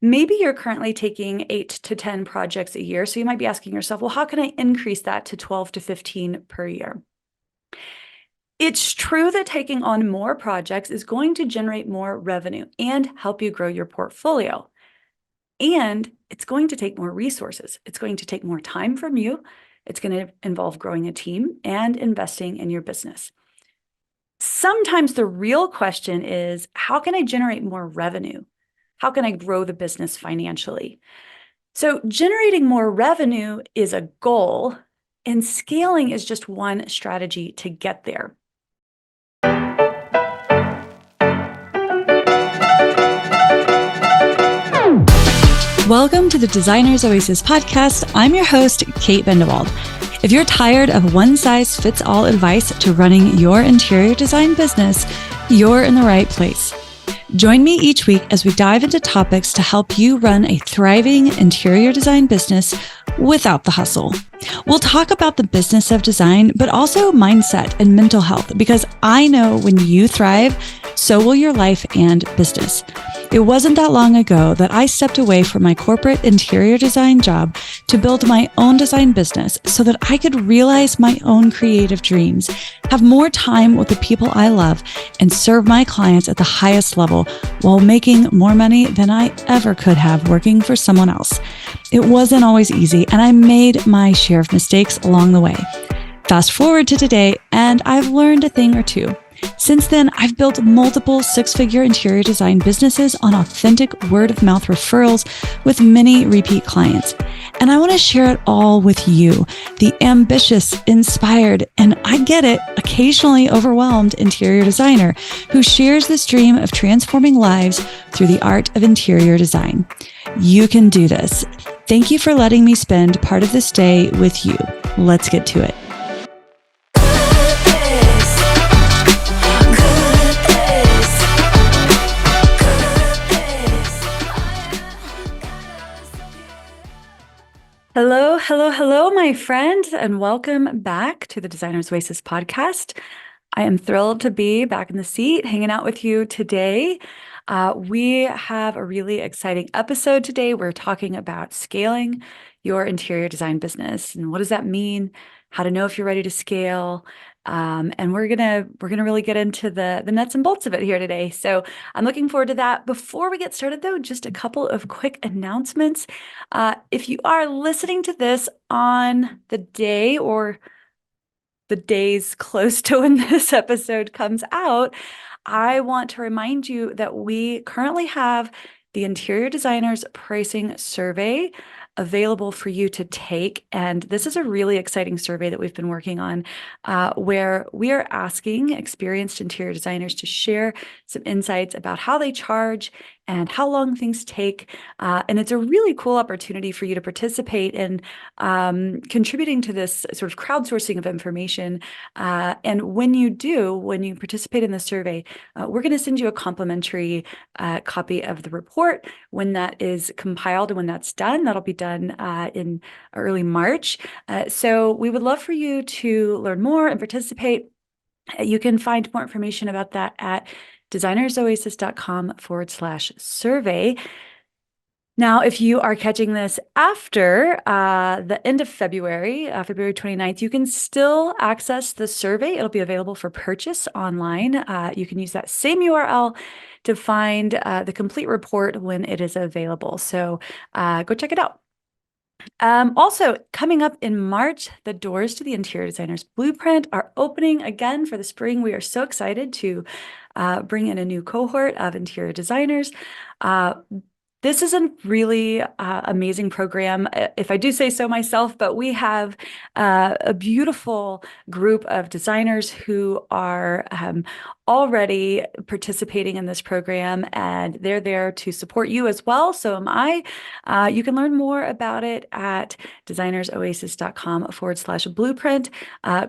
Maybe you're currently taking 8 to 10 projects a year. So you might be asking yourself, well, how can I increase that to 12 to 15 per year? It's true that taking on more projects is going to generate more revenue and help you grow your portfolio. And it's going to take more resources. It's going to take more time from you. It's going to involve growing a team and investing in your business. Sometimes the real question is, how can I generate more revenue? How can I grow the business financially? So generating more revenue is a goal, and scaling is just one strategy to get there. Welcome to the Designer's Oasis podcast. I'm your host, Kate Bendewald. If you're tired of one-size-fits-all advice to running your interior design business, you're in the right place. Join me each week as we dive into topics to help you run a thriving interior design business without the hustle. We'll talk about the business of design, but also mindset and mental health, because I know when you thrive, so will your life and business. It wasn't that long ago that I stepped away from my corporate interior design job to build my own design business so that I could realize my own creative dreams, have more time with the people I love, and serve my clients at the highest level while making more money than I ever could have working for someone else. It wasn't always easy, and I made my share of mistakes along the way. Fast forward to today, and I've learned a thing or two. Since then, I've built multiple six-figure interior design businesses on authentic word-of-mouth referrals with many repeat clients. And I want to share it all with you, the ambitious, inspired, and I get it, occasionally overwhelmed interior designer who shares this dream of transforming lives through the art of interior design. You can do this. Thank you for letting me spend part of this day with you. Let's get to it. Hello, my friend, and welcome back to the Designer's Oasis podcast. I am thrilled to be back in the seat, hanging out with you today. We have a really exciting episode today. We're talking about scaling your interior design business, and what does that mean? How to know if you're ready to scale. And we're gonna really get into the nuts and bolts of it here today. So I'm looking forward to that. Before we get started, though, just a couple of quick announcements. If you are listening to this on the day or the days close to when this episode comes out, I want to remind you that we currently have the Interior Designers Pricing Survey available for you to take. And this is a really exciting survey that we've been working on, where we are asking experienced interior designers to share some insights about how they charge and how long things take. And it's a really cool opportunity for you to participate in contributing to this sort of crowdsourcing of information. And when you participate in the survey, we're going to send you a complimentary copy of the report when that is compiled and when that's done. That'll be done in early March. So we would love for you to learn more and participate. You can find more information about that at designersoasis.com/survey. Now, if you are catching this after the end of February, February 29th, you can still access the survey. It'll be available for purchase online. You can use that same URL to find the complete report when it is available. So go check it out. Also, coming up in March, the doors to the Interior Designer's Blueprint are opening again for the spring. We are so excited to bring in a new cohort of interior designers. This is a really amazing program, if I do say so myself, but we have a beautiful group of designers who are already participating in this program, and they're there to support you as well. So am I. You can learn more about it at designersoasis.com/blueprint.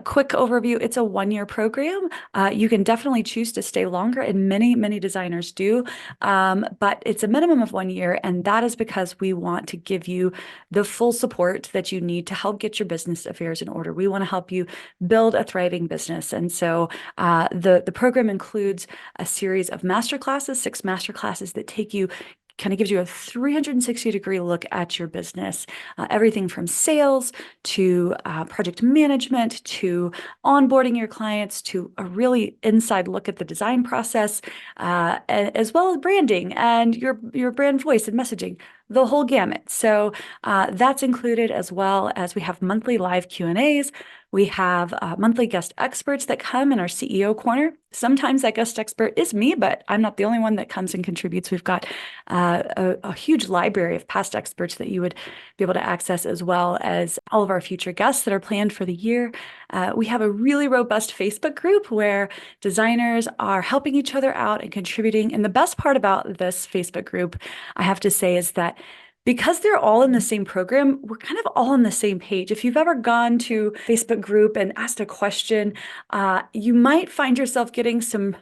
Quick overview, it's a one-year program. You can definitely choose to stay longer, and many designers do, but it's a minimum of 1 year, and that is because we want to give you the full support that you need to help get your business affairs in order. We want to help you build a thriving business, and so the program includes a series of masterclasses, 6 masterclasses that take you kind of gives you a 360-degree look at your business, everything from sales to project management to onboarding your clients to a really inside look at the design process, as well as branding and your brand voice and messaging, the whole gamut. So that's included, as well as we have monthly live Q&As. We have monthly guest experts that come in our CEO corner. Sometimes that guest expert is me, but I'm not the only one that comes and contributes. We've got a huge library of past experts that you would be able to access, as well as all of our future guests that are planned for the year. We have a really robust Facebook group where designers are helping each other out and contributing. And the best part about this Facebook group, I have to say, is that because they're all in the same program, we're kind of all on the same page. If you've ever gone to Facebook group and asked a question, you might find yourself getting some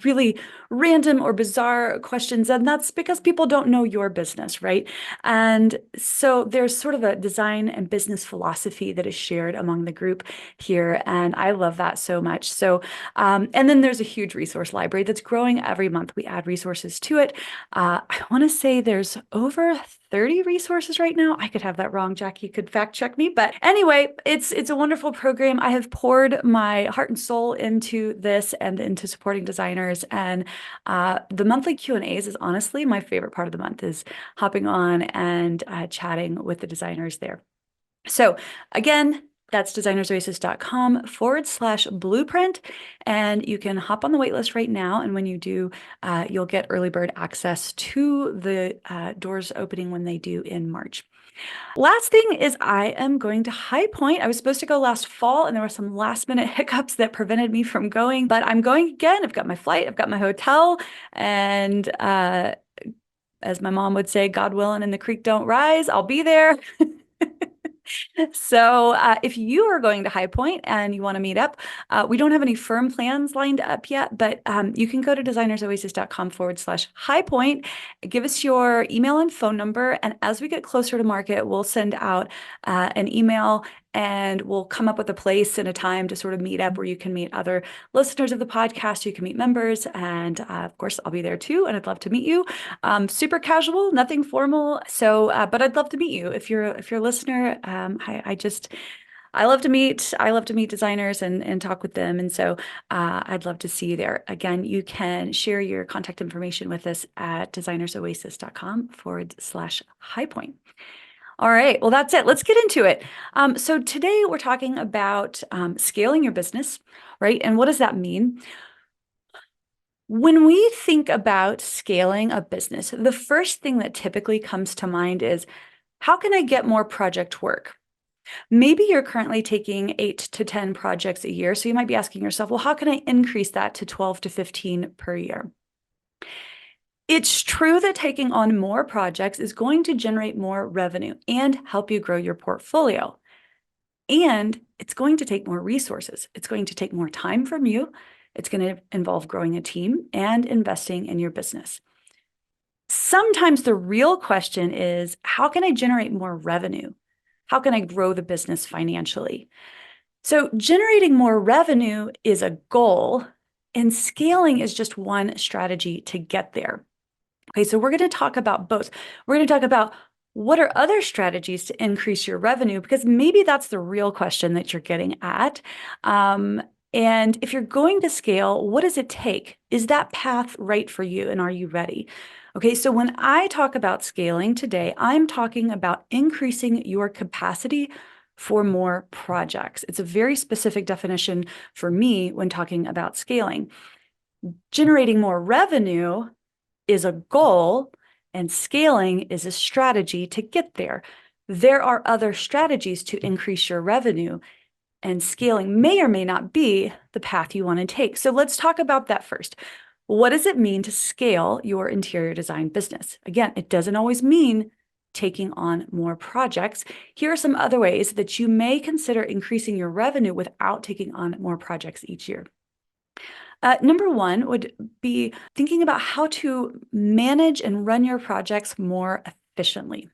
really random or bizarre questions, and that's because people don't know your business, right? And so there's sort of a design and business philosophy that is shared among the group here, and I love that so much. So, and then there's a huge resource library that's growing every month. We add resources to it. I want to say there's over 30 resources right now. I could have that wrong. Jackie could fact check me. But anyway, it's a wonderful program. I have poured my heart and soul into this and into supporting designers. And the monthly Q&As is honestly my favorite part of the month, is hopping on and chatting with the designers there. So again, that's designersoasis.com/blueprint. And you can hop on the waitlist right now. And when you do, you'll get early bird access to the doors opening when they do in March. Last thing is, I am going to High Point. I was supposed to go last fall, and there were some last minute hiccups that prevented me from going, but I'm going again. I've got my flight, I've got my hotel, and as my mom would say, God willing and the creek don't rise, I'll be there. So if you are going to High Point and you want to meet up, we don't have any firm plans lined up yet, but you can go to designersoasis.com/High Point, give us your email and phone number. And as we get closer to market, we'll send out an email, and we'll come up with a place and a time to sort of meet up where you can meet other listeners of the podcast, you can meet members, and of course, I'll be there too, and I'd love to meet you. Super casual, nothing formal. So, but I'd love to meet you if you're a listener. I love to meet designers and talk with them. And so I'd love to see you there. Again, you can share your contact information with us at designersoasis.com/High Point. All right, well, that's it. Let's get into it. So today we're talking about scaling your business, right? And what does that mean? When we think about scaling a business, the first thing that typically comes to mind is, how can I get more project work? Maybe you're currently taking 8 to 10 projects a year. So you might be asking yourself, well, how can I increase that to 12 to 15 per year? It's true that taking on more projects is going to generate more revenue and help you grow your portfolio. And it's going to take more resources. It's going to take more time from you. It's going to involve growing a team and investing in your business. Sometimes the real question is, how can I generate more revenue? How can I grow the business financially? So generating more revenue is a goal, and scaling is just one strategy to get there. Okay, so we're going to talk about both. We're going to talk about what are other strategies to increase your revenue, because maybe that's the real question that you're getting at. And if you're going to scale, what does it take? Is that path right for you, and are you ready? Okay, so when I talk about scaling today, I'm talking about increasing your capacity for more projects. It's a very specific definition for me when talking about scaling. Generating more revenue is a goal, and scaling is a strategy to get there. There are other strategies to increase your revenue, and scaling may or may not be the path you want to take. So let's talk about that first. What does it mean to scale your interior design business? Again, it doesn't always mean taking on more projects. Here are some other ways that you may consider increasing your revenue without taking on more projects each year. Number one would be thinking about how to manage and run your projects more efficiently.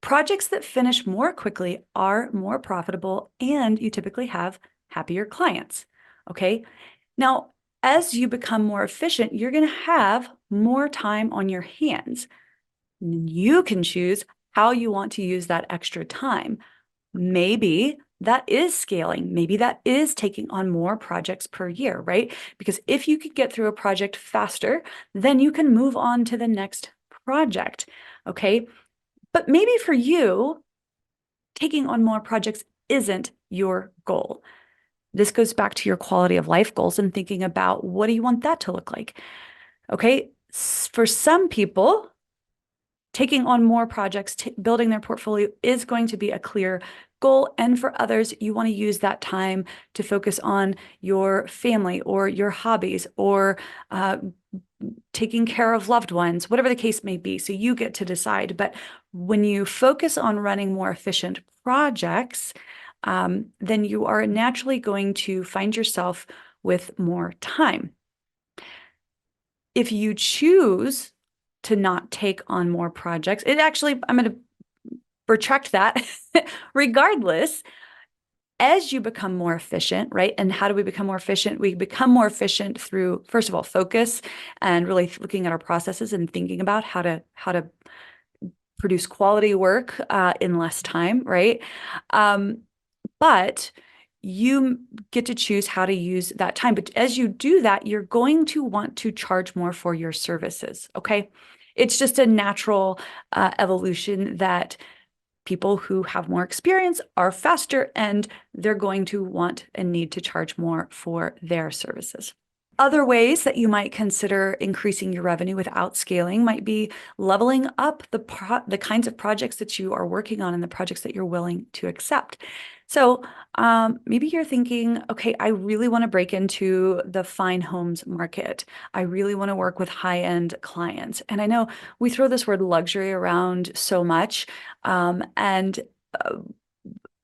Projects that finish more quickly are more profitable, and you typically have happier clients. Okay. Now, as you become more efficient, you're going to have more time on your hands. You can choose how you want to use that extra time. Maybe that is scaling. Maybe that is taking on more projects per year, right? Because if you could get through a project faster, then you can move on to the next project, okay? But maybe for you, taking on more projects isn't your goal. This goes back to your quality of life goals and thinking about what do you want that to look like? Okay, for some people, taking on more projects, building their portfolio is going to be a clear goal. And for others, you want to use that time to focus on your family or your hobbies or taking care of loved ones, whatever the case may be. So you get to decide. But when you focus on running more efficient projects, then you are naturally going to find yourself with more time. If you choose to not take on more projects, I'm going to retract that. Regardless, as you become more efficient, right? And how do we become more efficient? We become more efficient through, first of all, focus and really looking at our processes and thinking about how to produce quality work in less time, right? But you get to choose how to use that time. But as you do that, you're going to want to charge more for your services, okay? It's just a natural evolution that people who have more experience are faster and they're going to want and need to charge more for their services. Other ways that you might consider increasing your revenue without scaling might be leveling up the kinds of projects that you are working on and the projects that you're willing to accept. So maybe you're thinking, okay, I really want to break into the fine homes market. I really want to work with high-end clients. And I know we throw this word luxury around so much, and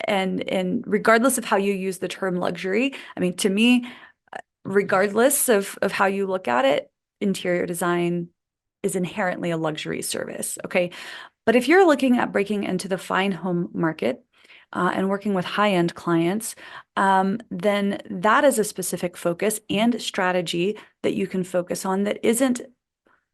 regardless of how you use the term luxury, I mean, to me, regardless of how you look at it, interior design is inherently a luxury service, okay? But if you're looking at breaking into the fine home market and working with high-end clients, then that is a specific focus and strategy that you can focus on that isn't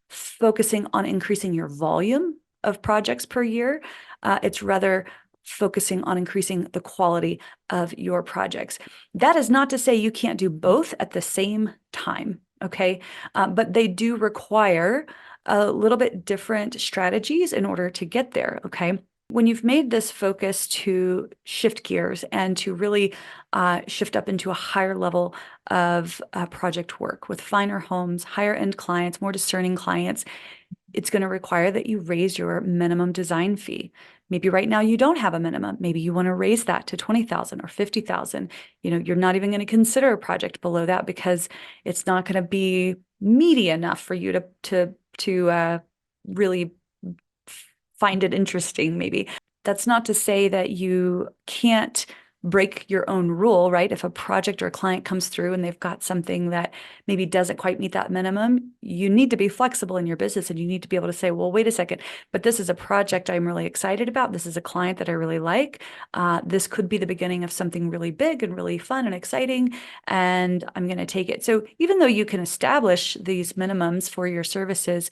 focusing on increasing your volume of projects per year. It's rather focusing on increasing the quality of your projects. That is not to say you can't do both at the same time, okay? But they do require a little bit different strategies in order to get there, okay? When you've made this focus to shift gears and to really shift up into a higher level of project work with finer homes, higher end clients, more discerning clients, it's going to require that you raise your minimum design fee. Maybe right now you don't have a minimum. Maybe you want to raise that to 20,000 or 50,000. You know, you're not even going to consider a project below that because it's not going to be meaty enough for you to really find it interesting, maybe. That's not to say that you can't break your own rule, right? If a project or a client comes through and they've got something that maybe doesn't quite meet that minimum, you need to be flexible in your business and you need to be able to say, well, wait a second, but this is a project I'm really excited about. This is a client that I really like. This could be the beginning of something really big and really fun and exciting, and I'm going to take it. So even though you can establish these minimums for your services,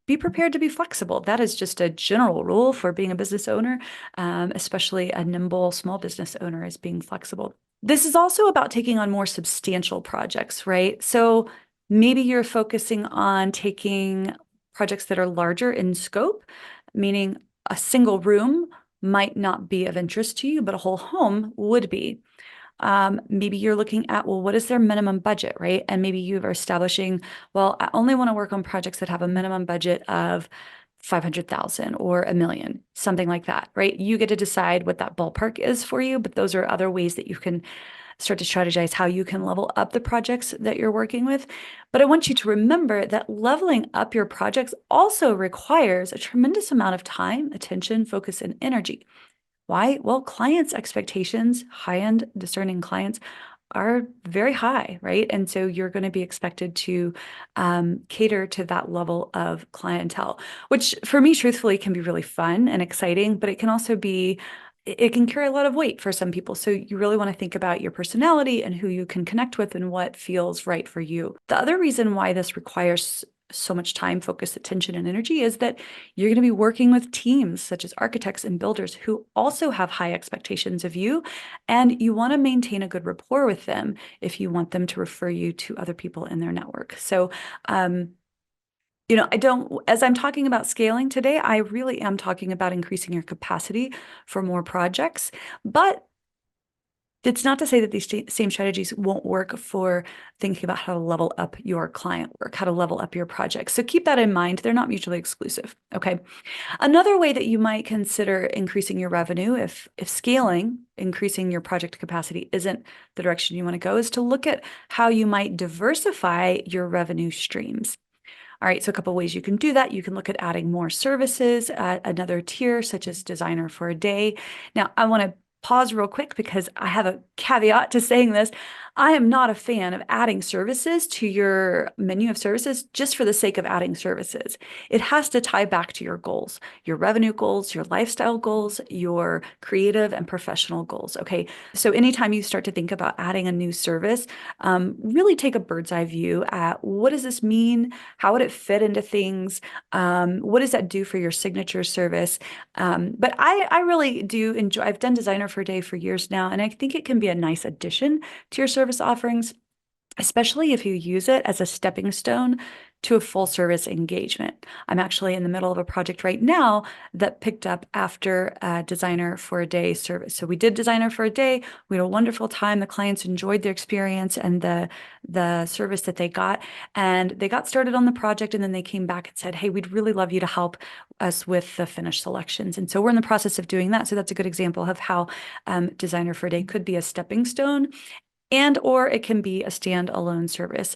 be prepared to be flexible. That is just a general rule for being a business owner, especially a nimble small business owner, is being flexible. This is also about taking on more substantial projects, right? So maybe you're focusing on taking projects that are larger in scope, meaning a single room might not be of interest to you, but a whole home would be. Maybe you're looking at, well, what is their minimum budget, right? And maybe you are establishing, well, I only want to work on projects that have a minimum budget of 500,000 or $1 million, something like that, right? You get to decide what that ballpark is for you, but those are other ways that you can start to strategize how you can level up the projects that you're working with. But I want you to remember that leveling up your projects also requires a tremendous amount of time, attention, focus, and energy. Why? Well, clients' expectations, high-end discerning clients, are very high, right? And so you're going to be expected to cater to that level of clientele, which for me, truthfully, can be really fun and exciting, but it can also be it can carry a lot of weight for some people. So you really want to think about your personality and who you can connect with and what feels right for you. The other reason why this requires so much time, focus, attention, and energy is that you're going to be working with teams such as architects and builders who also have high expectations of you. And you want to maintain a good rapport with them if you want them to refer you to other people in their network. So, as I'm talking about scaling today, I really am talking about increasing your capacity for more projects. But it's not to say that these same strategies won't work for thinking about how to level up your client work, how to level up your projects. So keep that in mind. They're not mutually exclusive. Okay. Another way that you might consider increasing your revenue, if scaling, increasing your project capacity isn't the direction you want to go, is to look at how you might diversify your revenue streams. All right, so a couple of ways you can do that. You can look at adding more services at another tier, such as Designer for a Day. Now, I want to pause real quick because I have a caveat to saying this. I am not a fan of adding services to your menu of services just for the sake of adding services. It has to tie back to your goals, your revenue goals, your lifestyle goals, your creative and professional goals. Okay, so anytime you start to think about adding a new service, really take a bird's eye view at what does this mean? How would it fit into things? What does that do for your signature service? But I really do enjoy, I've done Designer for a Day for years now, and I think it can be a nice addition to your service offerings, especially if you use it as a stepping stone to a full service engagement. I'm actually in the middle of a project right now that picked up after Designer for a Day service. So we did Designer for a Day. We had a wonderful time. The clients enjoyed their experience and the service that they got. And they got started on the project, and then they came back and said, hey, we'd really love you to help us with the finished selections. And so we're in the process of doing that. So that's a good example of how Designer for a Day could be a stepping stone, and or it can be a standalone service.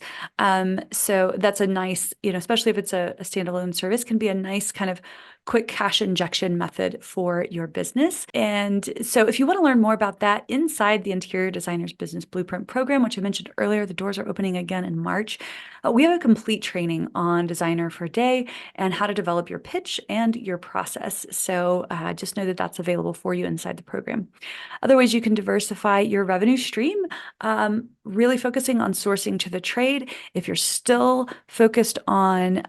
So that's a nice, especially if it's a standalone service, can be a nice kind of quick cash injection method for your business. And so if you want to learn more about that inside the Interior Designers Business Blueprint program, which I mentioned earlier, the doors are opening again in March. We have a complete training on Designer for a Day and how to develop your pitch and your process. So just know that that's available for you inside the program. Other ways you can diversify your revenue stream, really focusing on sourcing to the trade. If you're still focused on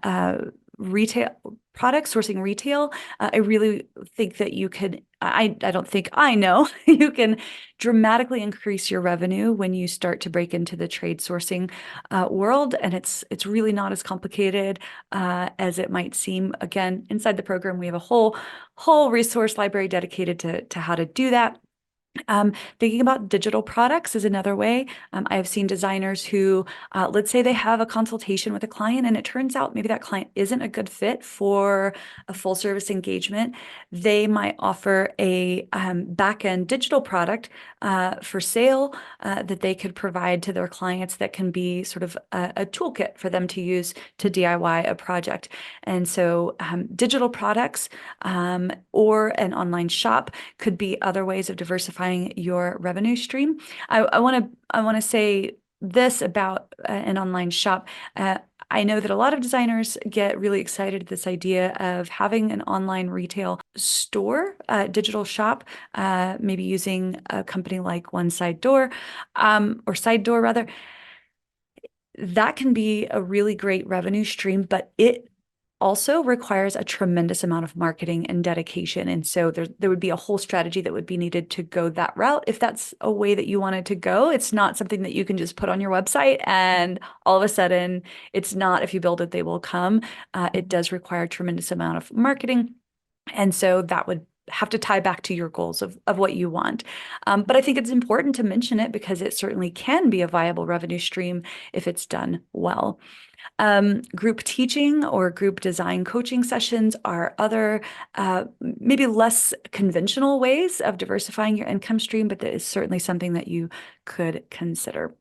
retail products, sourcing retail, I really think that you could, I don't think, I know you can dramatically increase your revenue when you start to break into the trade sourcing world. And it's really not as complicated as it might seem. Again, inside the program, we have a whole resource library dedicated to how to do that. Thinking about digital products is another way. I have seen designers who, let's say they have a consultation with a client and it turns out maybe that client isn't a good fit for a full service engagement. They might offer a back-end digital product for sale that they could provide to their clients that can be sort of a toolkit for them to use to DIY a project. And so digital products or an online shop could be other ways of diversifying your revenue stream. I want to say this about an online shop. I know that a lot of designers get really excited at this idea of having an online retail store, digital shop, maybe using a company like One Side Door, or Side Door rather. That can be a really great revenue stream, but it also requires a tremendous amount of marketing and dedication. And so there would be a whole strategy that would be needed to go that route. If that's a way that you wanted to go, it's not something that you can just put on your website and all of a sudden it's not, if you build it, they will come. It does require a tremendous amount of marketing. And so that would have to tie back to your goals of what you want. But I think it's important to mention it because it certainly can be a viable revenue stream if it's done well. Group teaching or group design coaching sessions are other, maybe less conventional ways of diversifying your income stream, but that is certainly something that you could consider.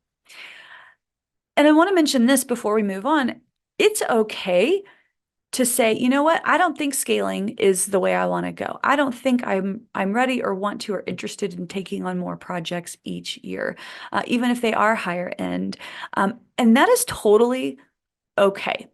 And I want to mention this before we move on. It's okay to say, you know what, I don't think scaling is the way I want to go. I don't think I'm ready or want to or interested in taking on more projects each year, even if they are higher end. And that is totally okay.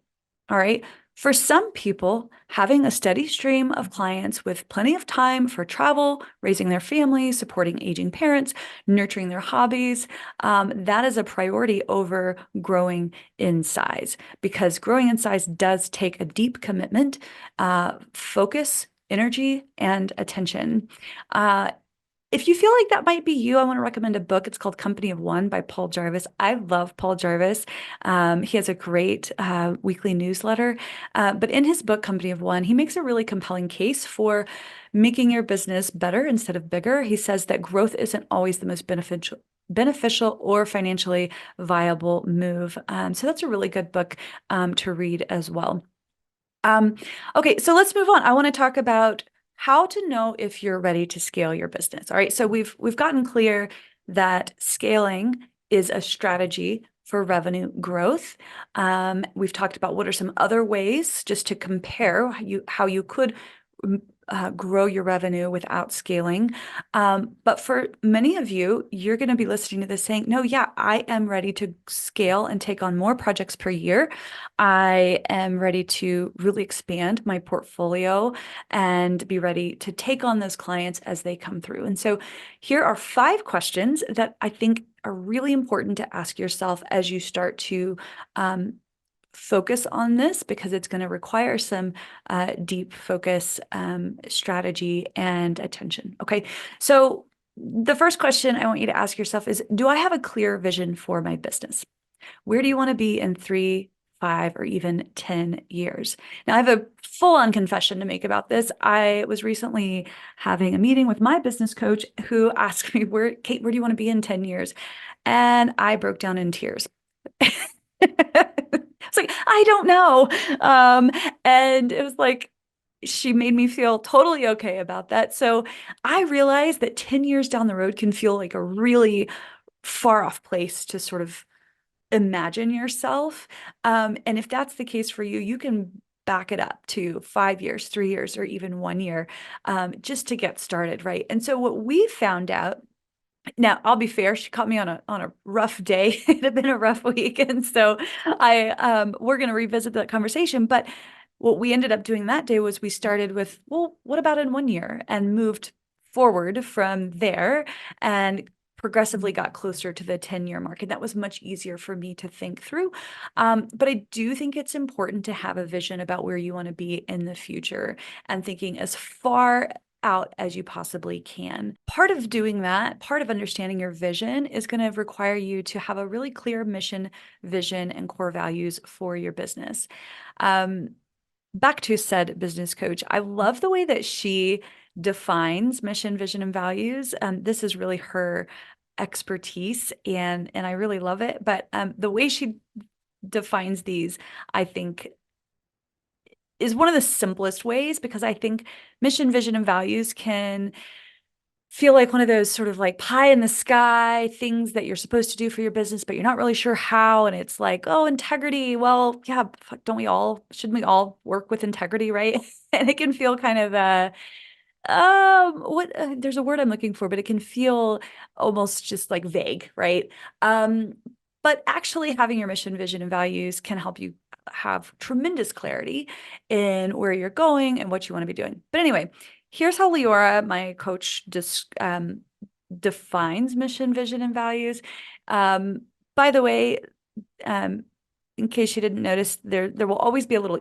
All right. For some people, having a steady stream of clients with plenty of time for travel, raising their family, supporting aging parents, nurturing their hobbies, that is a priority over growing in size, because growing in size does take a deep commitment, focus, energy, and attention. If you feel like that might be you, I want to recommend a book. It's called Company of One by Paul Jarvis. I love Paul Jarvis. He has a great weekly newsletter. But in his book, Company of One, he makes a really compelling case for making your business better instead of bigger. He says that growth isn't always the most beneficial or financially viable move. So that's a really good book to read as well. Okay, so let's move on. I want to talk about how to know if you're ready to scale your business. All right, so we've gotten clear that scaling is a strategy for revenue growth. We've talked about what are some other ways just to compare how you could grow your revenue without scaling. But for many of you, you're going to be listening to this saying, no, yeah, I am ready to scale and take on more projects per year. I am ready to really expand my portfolio and be ready to take on those clients as they come through. And so here are 5 questions that I think are really important to ask yourself as you start to focus on this, because it's going to require some deep focus, strategy, and attention. Okay, so the first question I want you to ask yourself is, do I have a clear vision for my business? Where do you want to be in 3, 5, or even 10 years? Now, I have a full-on confession to make about this. I was recently having a meeting with my business coach who asked me, Kate, where do you want to be in 10 years? And I broke down in tears. It's like, I don't know. And it was like, she made me feel totally okay about that. So I realized that 10 years down the road can feel like a really far off place to sort of imagine yourself. And if that's the case for you, you can back it up to 5 years, 3 years, or even 1 year, just to get started, right? And so what we found out, now, I'll be fair, she caught me on a rough day. It had been a rough week. And so we're going to revisit that conversation. But what we ended up doing that day was we started with, well, what about in 1 year, and moved forward from there and progressively got closer to the 10-year mark. And that was much easier for me to think through. But I do think it's important to have a vision about where you want to be in the future, and thinking as far out as you possibly can. Part of doing that, part of understanding your vision, is going to require you to have a really clear mission, vision, and core values for your business. Back to said business coach, I love the way that she defines mission, vision, and values. This is really her expertise, and I really love it. But the way she defines these, I think, is one of the simplest ways, because I think mission, vision, and values can feel like one of those sort of like pie in the sky things that you're supposed to do for your business, but you're not really sure how. And it's like, oh, integrity. Well, yeah, shouldn't we all work with integrity, right? And it can feel kind of there's a word I'm looking for, but it can feel almost just like vague, right? But actually having your mission, vision, and values can help you have tremendous clarity in where you're going and what you want to be doing. But anyway, here's how Leora, my coach, defines mission, vision, and values. By the way, in case you didn't notice, there will always be a little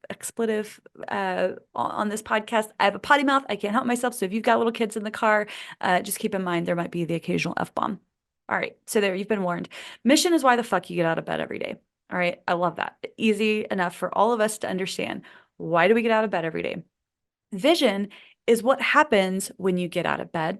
expletive on this podcast. I have a potty mouth. I can't help myself. So if you've got little kids in the car, just keep in mind there might be the occasional F-bomb. All right, so there, you've been warned. Mission is why the fuck you get out of bed every day. All right, I love that. Easy enough for all of us to understand. Why do we get out of bed every day? Vision is what happens when you get out of bed.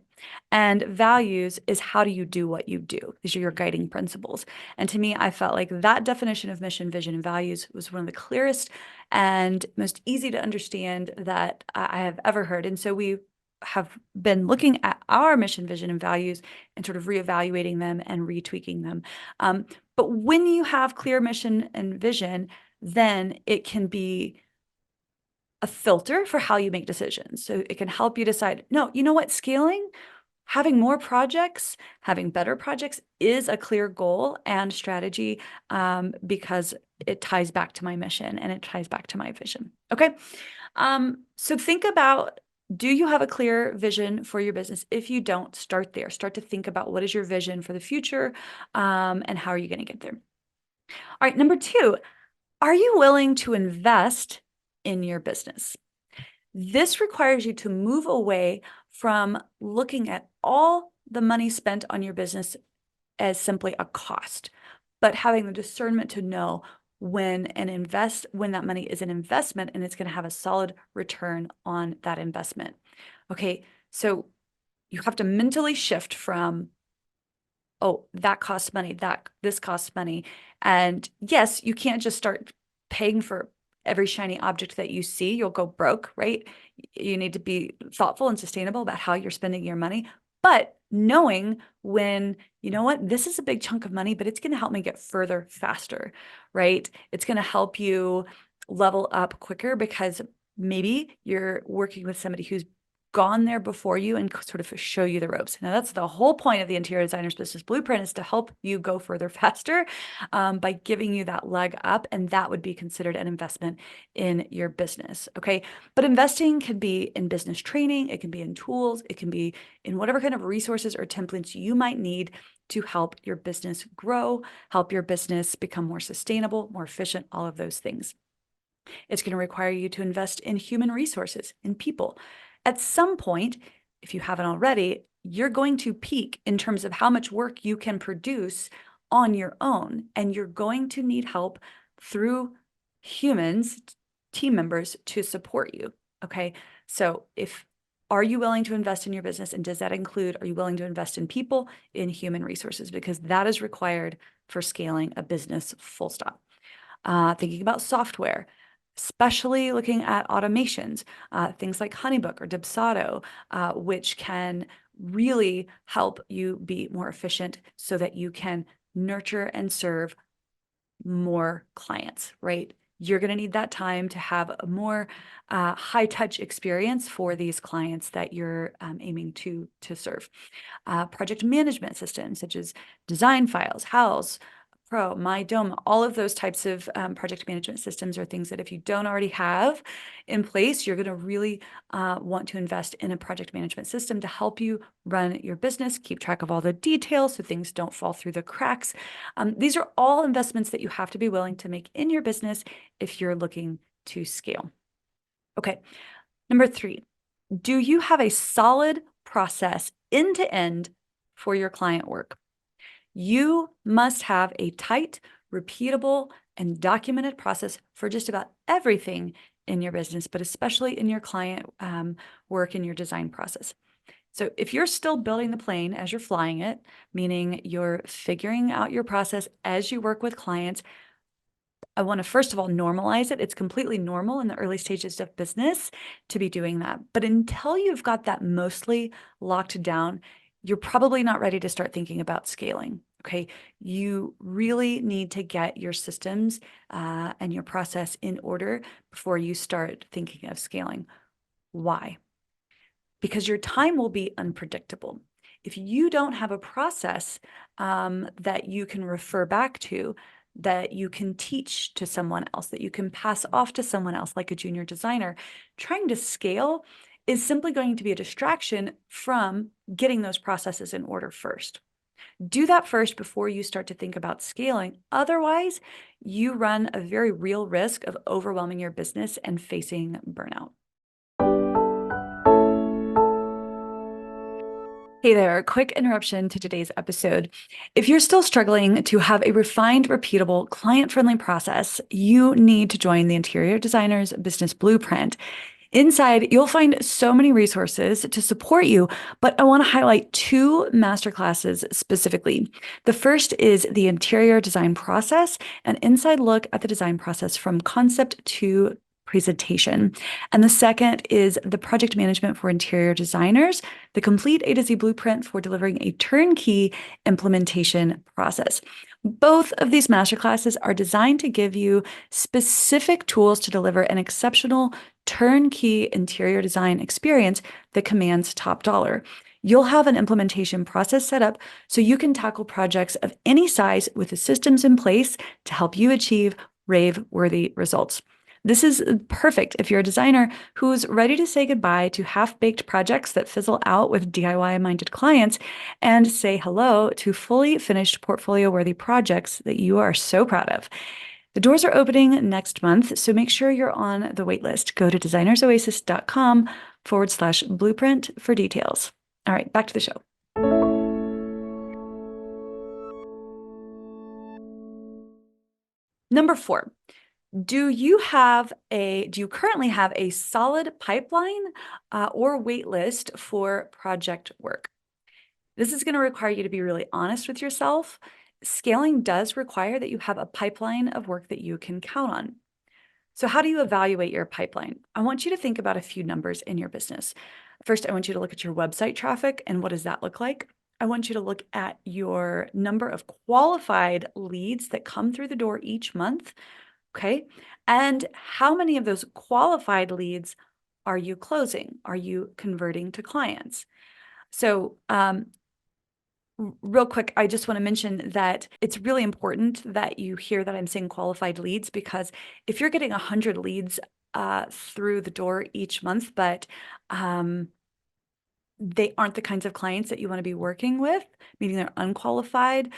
And values is how do you do what you do? These are your guiding principles. And to me, I felt like that definition of mission, vision, and values was one of the clearest and most easy to understand that I have ever heard. And so we have been looking at our mission, vision, and values and sort of reevaluating them and retweaking them. But when you have clear mission and vision, then it can be a filter for how you make decisions. So it can help you decide, no, you know what, scaling, Having more projects, having better projects is a clear goal and strategy because it ties back to my mission and it ties back to my vision. Okay. So think about, do you have a clear vision for your business? If you don't, start there. Start to think about what is your vision for the future and how are you going to get there? All right. Number 2, are you willing to invest in your business? This requires you to move away from looking at all the money spent on your business as simply a cost, but having the discernment to know when that money is an investment and it's going to have a solid return on that investment. Okay, so you have to mentally shift from, oh, that costs money, this costs money. And yes, you can't just start paying for every shiny object that you see. You'll go broke, right? You need to be thoughtful and sustainable about how you're spending your money. But knowing when, you know what, this is a big chunk of money, but it's going to help me get further faster, right? It's going to help you level up quicker because maybe you're working with somebody who's gone there before you and sort of show you the ropes. Now, that's the whole point of the Interior Designer's Business Blueprint, is to help you go further faster by giving you that leg up, and that would be considered an investment in your business, okay? But investing can be in business training, it can be in tools, it can be in whatever kind of resources or templates you might need to help your business grow, help your business become more sustainable, more efficient, all of those things. It's going to require you to invest in human resources, in people. At some point, if you haven't already, you're going to peak in terms of how much work you can produce on your own, and you're going to need help through humans, team members, to support you. Okay, so are you willing to invest in your business? And does that include, are you willing to invest in people, in human resources? Because that is required for scaling a business, full stop. Thinking about software, especially looking at automations, things like Honeybook or Dubsado, which can really help you be more efficient so that you can nurture and serve more clients, right? You're going to need that time to have a more high-touch experience for these clients that you're aiming to serve. Project management systems such as Design Files, House, Pro, MyDome, all of those types of project management systems are things that if you don't already have in place, you're going to really want to invest in a project management system to help you run your business, keep track of all the details so things don't fall through the cracks. These are all investments that you have to be willing to make in your business if you're looking to scale. Okay, number 3, do you have a solid process end to end for your client work? You must have a tight, repeatable, and documented process for just about everything in your business, but especially in your client work and your design process. So if you're still building the plane as you're flying it, meaning you're figuring out your process as you work with clients, I want to first of all normalize it. It's completely normal in the early stages of business to be doing that. But until you've got that mostly locked down, you're probably not ready to start thinking about scaling. Okay, you really need to get your systems and your process in order before you start thinking of scaling. Why? Because your time will be unpredictable. If you don't have a process that you can refer back to, that you can teach to someone else, that you can pass off to someone else like a junior designer, trying to scale is simply going to be a distraction from getting those processes in order first. Do that first before you start to think about scaling. Otherwise, you run a very real risk of overwhelming your business and facing burnout. Hey there, quick interruption to today's episode. If you're still struggling to have a refined, repeatable, client-friendly process, you need to join the Interior Designer's Business Blueprint. Inside, you'll find so many resources to support you, but I want to highlight 2 masterclasses specifically. The first is the interior design process, an inside look at the design process from concept to presentation. And the second is the project management for interior designers, the complete A to Z blueprint for delivering a turnkey implementation process. Both of these masterclasses are designed to give you specific tools to deliver an exceptional turnkey interior design experience that commands top dollar. You'll have an implementation process set up so you can tackle projects of any size with the systems in place to help you achieve rave-worthy results. This is perfect if you're a designer who's ready to say goodbye to half-baked projects that fizzle out with DIY-minded clients and say hello to fully finished portfolio-worthy projects that you are so proud of. The doors are opening next month, so make sure you're on the waitlist. Go to designersoasis.com/blueprint for details. All right, back to the show. Number 4, do you currently have a solid pipeline or wait list for project work? This is going to require you to be really honest with yourself. Scaling does require that you have a pipeline of work that you can count on. So how do you evaluate your pipeline? I want you to think about a few numbers in your business. First, I want you to look at your website traffic and what does that look like? I want you to look at your number of qualified leads that come through the door each month, okay? And how many of those qualified leads are you closing? Are you converting to clients? So real quick, I just want to mention that it's really important that you hear that I'm saying qualified leads, because if you're getting 100 leads through the door each month, but they aren't the kinds of clients that you want to be working with, meaning they're unqualified,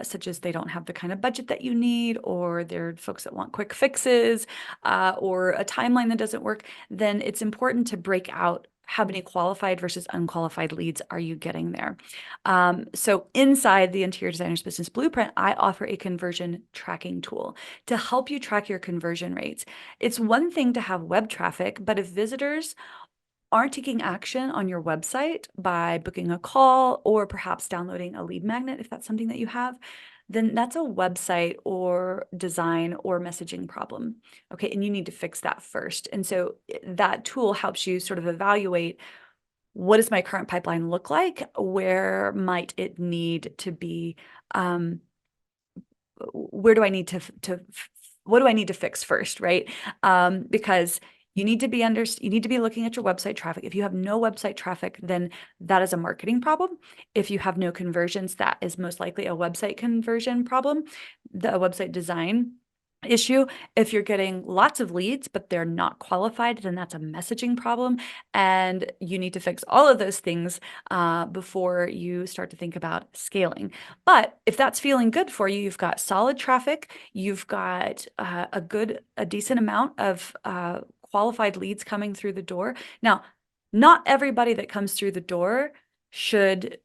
such as they don't have the kind of budget that you need, or they're folks that want quick fixes, or a timeline that doesn't work, then it's important to break out how many qualified versus unqualified leads are you getting there. So inside the Interior Designer's Business Blueprint, I offer a conversion tracking tool to help you track your conversion rates. It's one thing to have web traffic, but if visitors aren't taking action on your website by booking a call or perhaps downloading a lead magnet, if that's something that you have, then that's a website or design or messaging problem. Okay, and you need to fix that first. And so that tool helps you sort of evaluate, what does my current pipeline look like? Where might it need to be? Where do I need what do I need to fix first, right? Because you need to be looking at your website traffic. If you have no website traffic, then that is a marketing problem. If you have no conversions, that is most likely a website conversion problem, a website design issue. If you're getting lots of leads, but they're not qualified, then that's a messaging problem. And you need to fix all of those things before you start to think about scaling. But if that's feeling good for you, you've got solid traffic, you've got a decent amount of qualified leads coming through the door. Now, not everybody that comes through the door should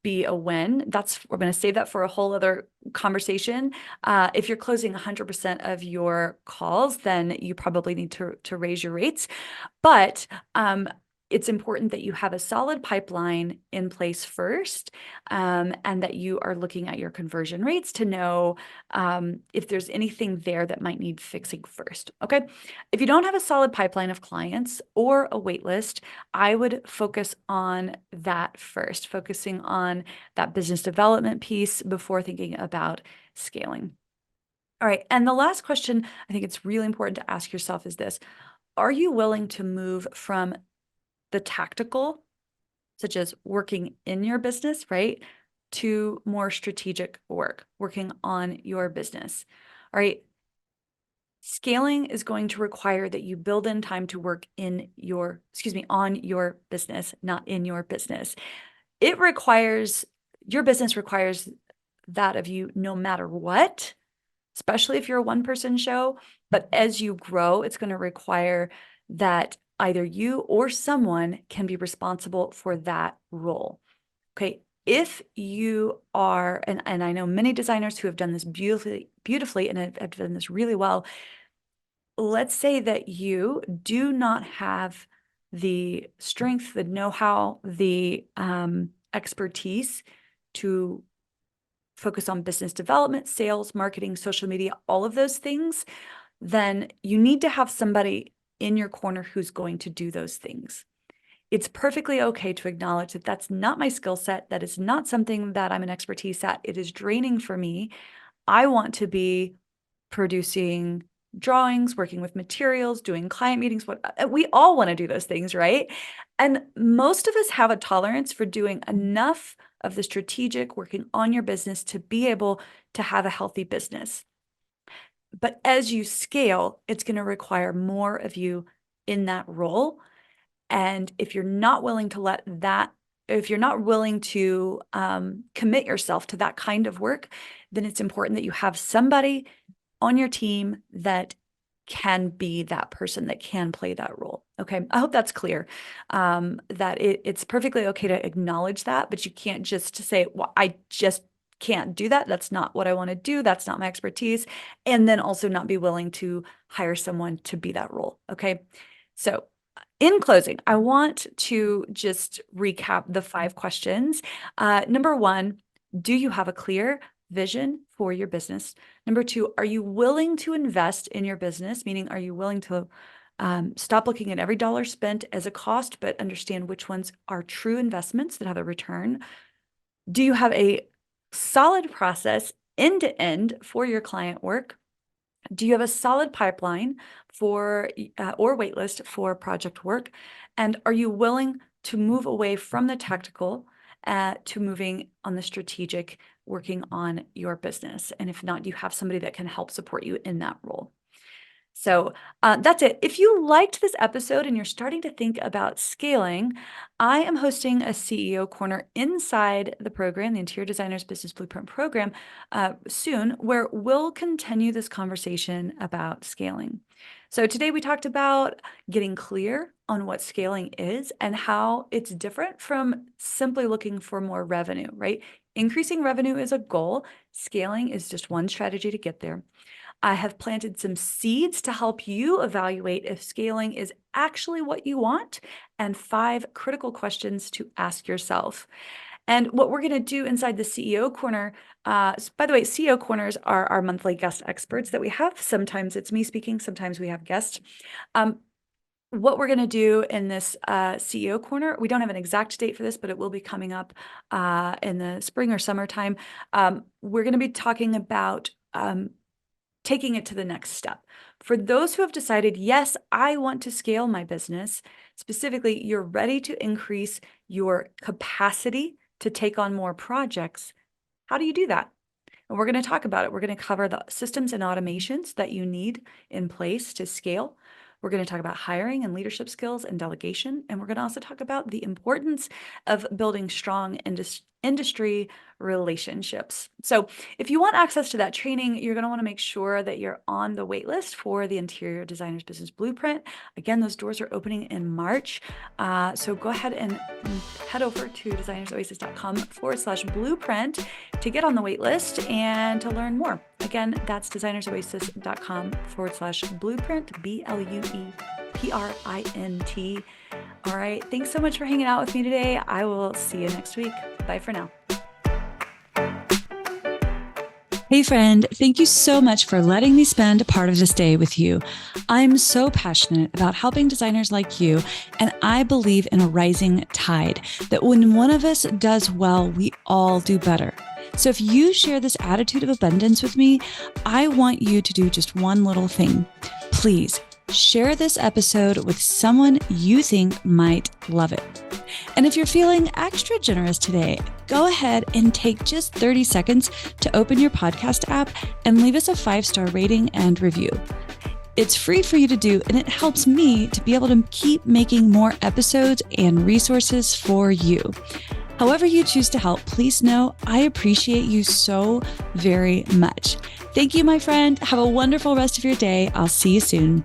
be a win. We're going to save that for a whole other conversation. If you're closing 100% of your calls, then you probably need to raise your rates. But it's important that you have a solid pipeline in place first, and that you are looking at your conversion rates to know if there's anything there that might need fixing first. Okay. If you don't have a solid pipeline of clients or a wait list, I would focus on that first, focusing on that business development piece before thinking about scaling. All right. And the last question I think it's really important to ask yourself is this: are you willing to move from the tactical, such as working in your business, right, to more strategic work, working on your business? All right. Scaling is going to require that you build in time to work on your business, not in your business. Your business requires that of you no matter what, especially if you're a one-person show. But as you grow, it's going to require that either you or someone can be responsible for that role. Okay. If you are, and I know many designers who have done this beautifully and have done this really well. Let's say that you do not have the strength, the know-how, the expertise to focus on business development, sales, marketing, social media, all of those things, then you need to have somebody in your corner who's going to do those things. It's perfectly okay to acknowledge that that's not my skill set. That is not something that I'm an expertise at. It is draining for me. I want to be producing drawings, working with materials, doing client meetings. We all want to do those things, right? And most of us have a tolerance for doing enough of the strategic working on your business to be able to have a healthy business. But as you scale, it's going to require more of you in that role. And if you're not willing to commit yourself to that kind of work, then it's important that you have somebody on your team that can be that person that can play that role. Okay. I hope that's clear. That it's perfectly okay to acknowledge that, but you can't just say, well, I just can't do that. That's not what I want to do. That's not my expertise. And then also not be willing to hire someone to be that role. Okay. So in closing, I want to just recap the 5 questions. Number 1, do you have a clear vision for your business? Number 2, are you willing to invest in your business? Meaning, are you willing to stop looking at every dollar spent as a cost, but understand which ones are true investments that have a return? Do you have a solid process end to end for your client work? Do you have a solid pipeline for or waitlist for project work? And are you willing to move away from the tactical to moving on the strategic, working on your business? And if not, do you have somebody that can help support you in that role? So that's it. If you liked this episode and you're starting to think about scaling, I am hosting a CEO Corner inside the program, the Interior Designers Business Blueprint program, soon, where we'll continue this conversation about scaling. So today we talked about getting clear on what scaling is and how it's different from simply looking for more revenue, right? Increasing revenue is a goal. Scaling is just one strategy to get there. I have planted some seeds to help you evaluate if scaling is actually what you want, and 5 critical questions to ask yourself. And what we're going to do inside the CEO Corner, by the way, CEO Corners are our monthly guest experts that we have. Sometimes it's me speaking, sometimes we have guests. What we're going to do in this CEO Corner, we don't have an exact date for this, but it will be coming up in the spring or summertime. We're going to be talking about taking it to the next step. For those who have decided, yes, I want to scale my business, specifically, you're ready to increase your capacity to take on more projects. How do you do that? And we're going to talk about it. We're going to cover the systems and automations that you need in place to scale. We're going to talk about hiring and leadership skills and delegation. And we're going to also talk about the importance of building strong industry relationships. So if you want access to that training, you're going to want to make sure that you're on the wait list for the Interior Designers Business Blueprint. Again, those doors are opening in March. So go ahead and head over to designersoasis.com/blueprint to get on the wait list and to learn more. Again, that's designersoasis.com/blueprint, BLUEPRINT. All right. Thanks so much for hanging out with me today. I will see you next week. Bye for now. Hey friend, thank you so much for letting me spend a part of this day with you. I'm so passionate about helping designers like you, and I believe in a rising tide, that when one of us does well, we all do better. So if you share this attitude of abundance with me, I want you to do just one little thing. Please share this episode with someone you think might love it. And if you're feeling extra generous today, go ahead and take just 30 seconds to open your podcast app and leave us a 5-star rating and review. It's free for you to do, and it helps me to be able to keep making more episodes and resources for you. However you choose to help, please know I appreciate you so very much. Thank you, my friend. Have a wonderful rest of your day. I'll see you soon.